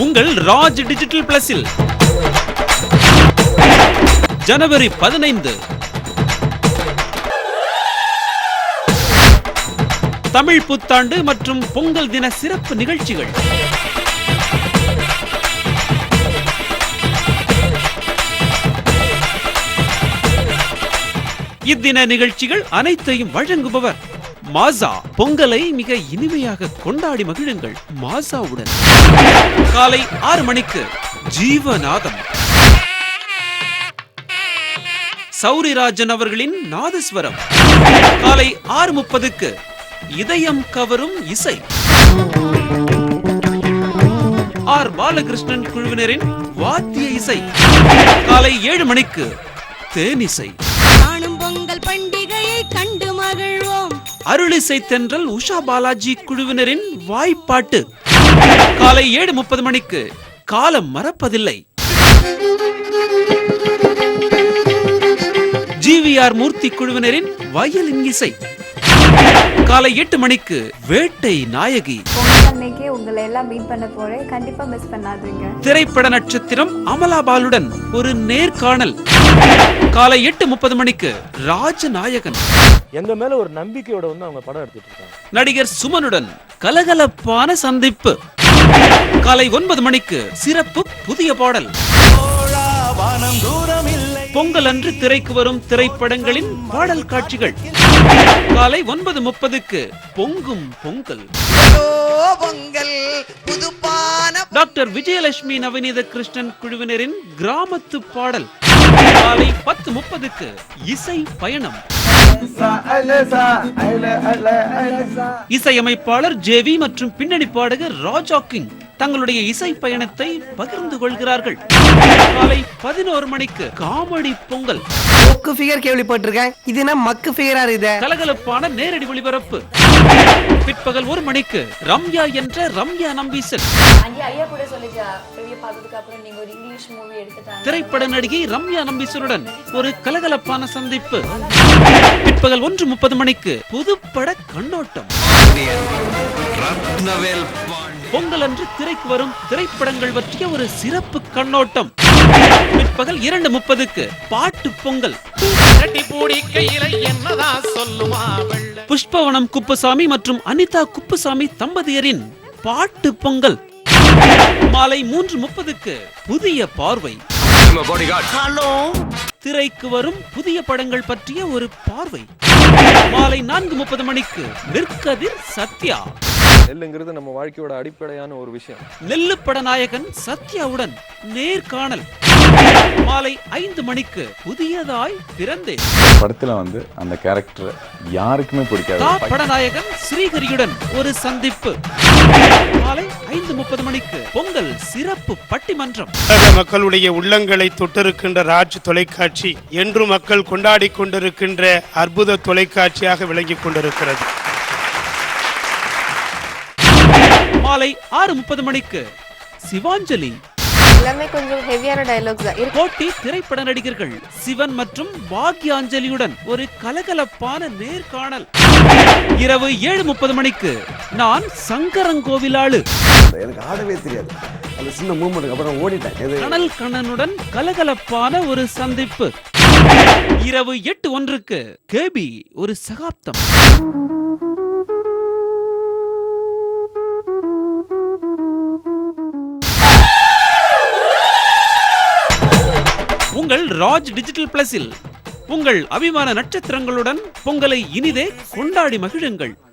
உங்கள் ராஜ் டிஜிட்டல் பிளஸில் ஜனவரி 15 தமிழ் புத்தாண்டு மற்றும் பொங்கல் தின சிறப்பு நிகழ்ச்சிகள். இத்தின நிகழ்ச்சிகள் அனைத்தையும் வழங்குபவர் மாசா. பொங்கலை மிக இனிமையாக கொண்டாடி மகிழுங்கள் மாசாவுடன். காலை 6 மணிக்கு ஜீவநாதம் சௌரிராஜன் அவர்களின் நாதஸ்வரம். காலை 6:30க்கு இதயம் கவரும் இசை ஆர் பாலகிருஷ்ணன் குழுவினரின் வாத்திய இசை. காலை 7 மணிக்கு தேனிசை. பொங்கல் பண்டிகையை கண்டு மகிழ்வோம். அருளிசை தென்றல் உஷா பாலாஜி குழுவினரின் வாய்ப்பாட்டு. காலை 7:30 மணிக்கு காலம் மறப்பதில்லை ஜிவிஆர் மூர்த்தி குழுவினரின் வயலின் இசை. காலை 8 மணிக்கு வேட்டை நாயகி. அன்னைக்கே உங்களை எல்லாம் மீட் பண்ண போறேன், கண்டிப்பா மிஸ் பண்ணாதீங்க. திரைப்பட நட்சத்திரம் அமலாபாலுடன் ஒரு நேர்காணல். காலை 8:30 மணிக்கு ராஜநாயகன். எங்க மேல ஒரு நம்பிக்கையோட வந்து அவங்க படம் எடுத்துட்டு இருக்காங்க. நடிகர் சுமனுடன் கலகலப்பான சந்திப்பு. காலை 9 மணிக்கு சிறப்பு புதிய பாடல். பொங்கல் அன்று திரைக்கு வரும் திரைப்படங்களின் பாடல் காட்சிகள். காலை 9:30க்கு பொங்கும் பொங்கல். டாக்டர் விஜயலட்சுமி நவநீத கிருஷ்ணன் குழுவினரின் கிராமத்து பாடல். காலை 10:30க்கு இசை பயணம். இசையமைப்பாளர் ஜேவி மற்றும் பின்னணி பாடகர் ராஜா கிங் தங்களுடைய இசை பயணத்தை பகிர்ந்து கொள்கிறார்கள். காலை 11 மணிக்கு காமெடி பொங்கல். மக்கு ஃபிகர் கேள்விப்பட்டிருக்கேன், இது என்ன மக்கு ஃபிகரா இருக்கு? கலகலப்பான நேரடி ஒளிபரப்பு. பிற்பகல் 1 மணிக்கு ரம்யா என்ற ரம்யா நம்பீசன். திரைப்பட நடிகை ரம்யா நம்பீசனுடன் ஒரு கலகலப்பான சந்திப்பு. பிற்பகல் 1:30 மணிக்கு புதுப்பட கண்ணோட்டம். பொங்கல் அன்று திரைக்கு வரும் திரைப்படங்கள் பற்றிய ஒரு சிறப்பு கண்ணோட்டம். பிற்பகல் 2:30க்கு பாட்டு பொங்கல். புஷ்பவனம் குப்புசாமி மற்றும் அனிதா குப்புசாமி தம்பதியரின் பாட்டு பொங்கல். மாலை 3:30க்கு புதிய பார்வை. திரைக்கு வரும் புதிய படங்கள் பற்றிய ஒரு பார்வை. மாலை 4:30 மணிக்கு நிற்கதிர் சத்யா. நெல்லுங்கிறது நம்ம வாழ்க்கையோட அடிப்படையான ஒரு விஷயம். நெல்லு பட நாயகன் சத்யாவுடன் நேர்காணல். மாலை 5 மணிக்கு புதியதாய் பிறந்தே. படத்துல வந்து அந்த கேரக்டர் யாருக்குமே பிடிக்காது. படநாயகன் ஸ்ரீஹரியுடன் ஒரு சந்திப்பு. மாலை 5:30 மணிக்கு பொங்கல் சிறப்பு பட்டிமன்றம். மக்களுடைய உள்ளங்களை தொட்டிருக்கின்ற ராஜ் தொலைக்காட்சி என்று மக்கள் கொண்டாடி கொண்டிருக்கின்ற அற்புத தொலைக்காட்சியாக விளங்கிக் கொண்டிருக்கிறது. மாலை 6:30 மணிக்கு சிவாஞ்சலி. எல்லாமே கொஞ்சம் ஹெவியான டயலாக்ஸ் தான் இருக்கு. போட்டி திரைப்பட நடிகர்கள் சிவன் மற்றும் பாக்யாஞ்சலியுடன் ஒரு கலகலப்பான நேர்காணல். இரவு 7:30 மணிக்கு நான் சங்கரங்கோவிலாளு. எனக்கு ஆடவே தெரியாது, அந்த சின்ன மூவ்மெண்ட் அப்புறம் ஓடிட்டேன். கனல் கண்ணனுடன் கலகலப்பான ஒரு சந்திப்பு. இரவு 8:01க்கு கேபி ஒரு சகாப்தம். உங்கள் ராஜ் டிஜிட்டல் பிளஸில் உங்கள் அபிமான நட்சத்திரங்களுடன் பொங்கலை இனிதே கொண்டாடி மகிழுங்கள்.